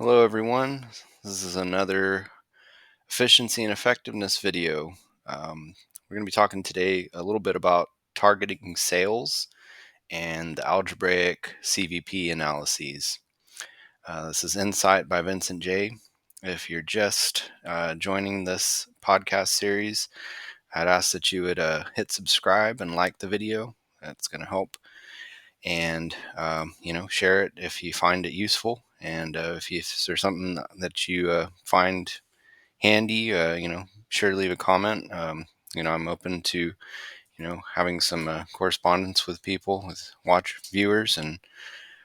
Hello everyone, this is another efficiency and effectiveness video. We're going to be talking today a little bit about targeting sales and the algebraic CVP analyses. This is Insight by Vincent J. If you're just joining this podcast series, I'd ask that you would hit subscribe and like the video. That's going to help. And share it if you find it useful, and if there's something that you find handy, sure to leave a comment. I'm open to having some correspondence with people, with watch viewers, and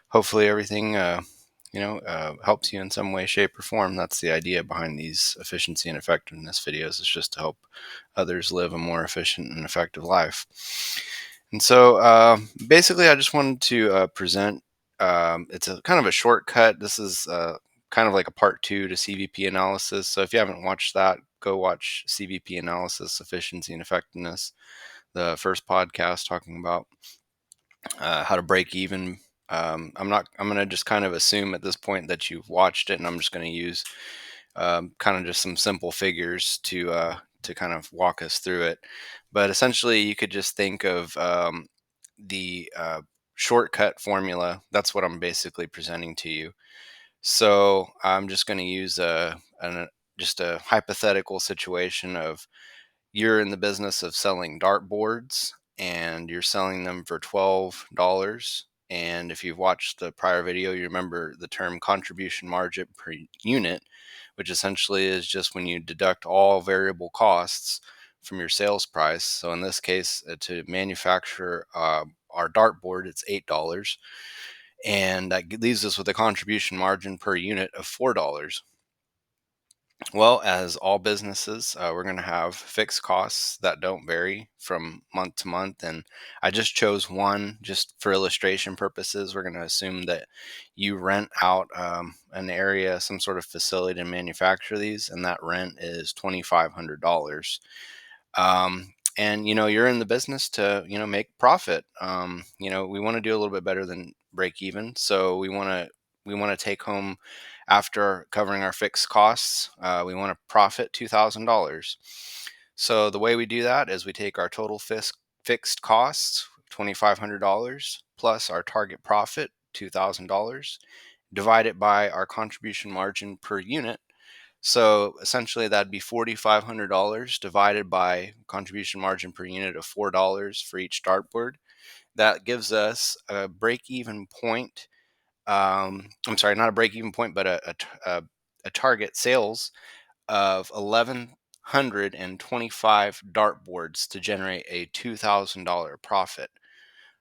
hopefully everything helps you in some way, shape, or form. That's the idea behind these efficiency and effectiveness videos, is just to help others live a more efficient and effective life. And so basically, I just wanted to present. It's a kind of a shortcut. This is kind of like a part 2 to CVP analysis. So if you haven't watched that, go watch CVP analysis, efficiency and effectiveness, the first podcast talking about how to break even. I'm going to just kind of assume at this point that you've watched it, and I'm just going to use kind of just some simple figures to kind of walk us through it. But essentially, you could just think of the shortcut formula. That's what I'm basically presenting to you. So I'm just going to use just a hypothetical situation of, you're in the business of selling dartboards and you're selling them for $12. And if you've watched the prior video, you remember the term contribution margin per unit, which essentially is just when you deduct all variable costs from your sales price. So in this case, to manufacture our dartboard, it's $8. And that leaves us with a contribution margin per unit of $4. Well, as all businesses, we're going to have fixed costs that don't vary from month to month. And I just chose one just for illustration purposes. We're going to assume that you rent out an area, some sort of facility to manufacture these, and that rent is $2,500. And you're in the business to make profit. We want to do a little bit better than break even, so we want to take home, after covering our fixed costs, we want to profit $2,000. So the way we do that is we take our total fixed costs, $2,500, plus our target profit, $2,000, divide it by our contribution margin per unit. So essentially, that'd be $4,500 divided by contribution margin per unit of $4 for each dartboard. That gives us a break-even point. I'm sorry, not a break-even point, but a target sales of 1,125 dartboards to generate a $2,000 profit.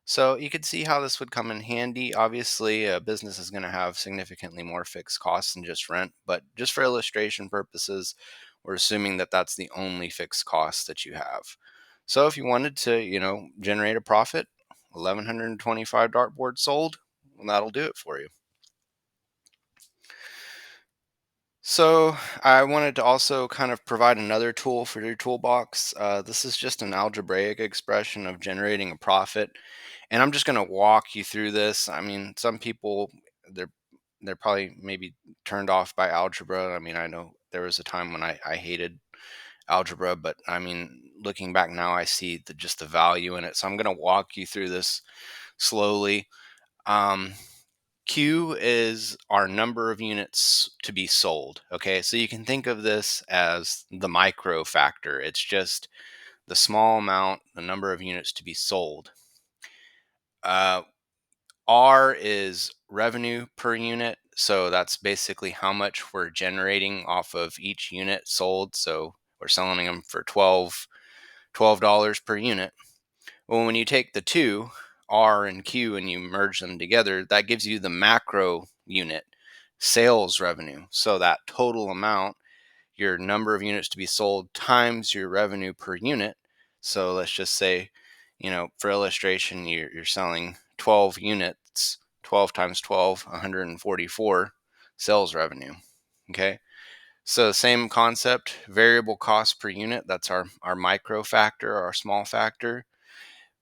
So you could see how this would come in handy. Obviously, a business is going to have significantly more fixed costs than just rent, but just for illustration purposes, we're assuming that that's the only fixed cost that you have. So if you wanted to, generate a profit, 1,125 dartboards sold, well, that'll do it for you. So I wanted to also kind of provide another tool for your toolbox. This is just an algebraic expression of generating a profit, and I'm just going to walk you through this. I mean, some people, they're they're probably maybe turned off by algebra. I mean, I know there was a time when I hated algebra, but I mean, looking back now, I see just the value in it. So I'm going to walk you through this slowly. Um, Q is our number of units to be sold. Okay, so you can think of this as the micro factor. It's just the small amount, the number of units to be sold. Uh, R is revenue per unit. So that's basically how much we're generating off of each unit sold. So we're selling them for $12 per unit. Well, when you take the two, R and Q, and you merge them together, that gives you the macro unit sales revenue. So that total amount, your number of units to be sold times your revenue per unit. So let's just say, for illustration, you're selling 12 units, 12 times 12, 144 sales revenue. Okay. So same concept, variable cost per unit. That's our micro factor, our small factor.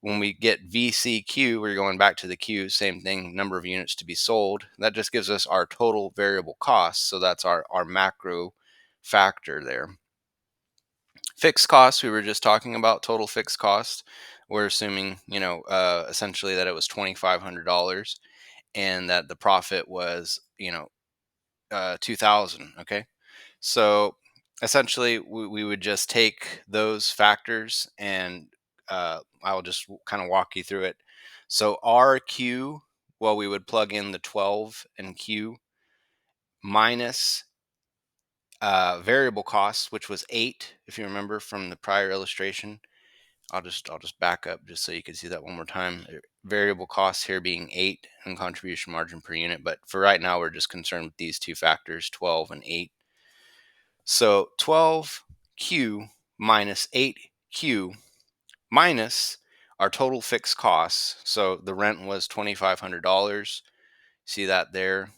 when we get VCQ, we're going back to the Q, same thing, number of units to be sold. That just gives us our total variable cost. So that's our macro factor there. Fixed costs, we were just talking about total fixed cost. We're assuming, essentially that it was $2,500 and that the profit was, 2000. Okay. So essentially, we would just take those factors and I'll just kind of walk you through it. So RQ, well, we would plug in the 12 and Q minus variable costs, which was 8, if you remember from the prior illustration. I'll just back up just so you can see that one more time. Variable costs here being 8 and contribution margin per unit, but for right now we're just concerned with these two factors, 12 and 8. So 12Q minus 8Q minus our total fixed costs. So the rent was $2,500. See that there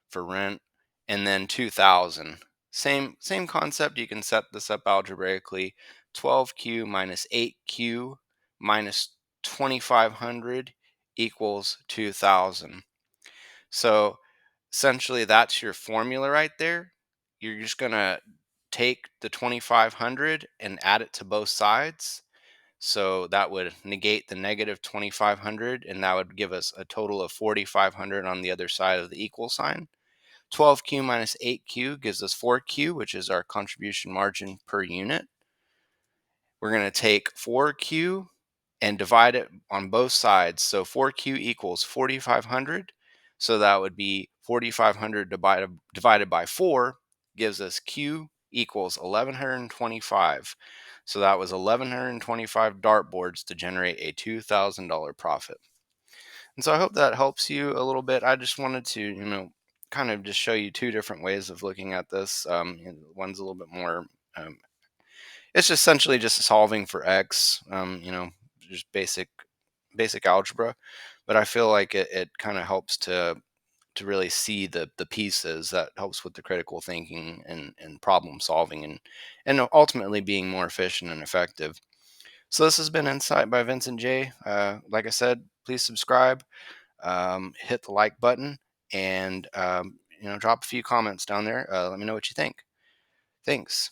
for rent, and then 2,000. Same concept. You can set this up algebraically. 12Q minus 8Q minus 2,500 equals 2,000. So essentially, that's your formula right there. You're just going to take the 2,500 and add it to both sides. So that would negate the negative 2,500, and that would give us a total of 4,500 on the other side of the equal sign. 12Q minus 8Q gives us 4Q, which is our contribution margin per unit. We're going to take 4Q and divide it on both sides. So 4Q equals 4,500. So that would be 4,500 divided by 4 gives us Q equals 1,125. So that was 1,125 dartboards to generate a $2,000 profit. And so I hope that helps you a little bit. I just wanted to, kind of just show you two different ways of looking at this. One's a little bit more, it's just essentially just solving for X, just basic algebra. But I feel like it kind of helps to really see the pieces that helps with the critical thinking and problem solving and ultimately being more efficient and effective. So this has been Insight by Vincent J. Like I said, please subscribe, hit the like button, and drop a few comments down there. Let me know what you think. Thanks.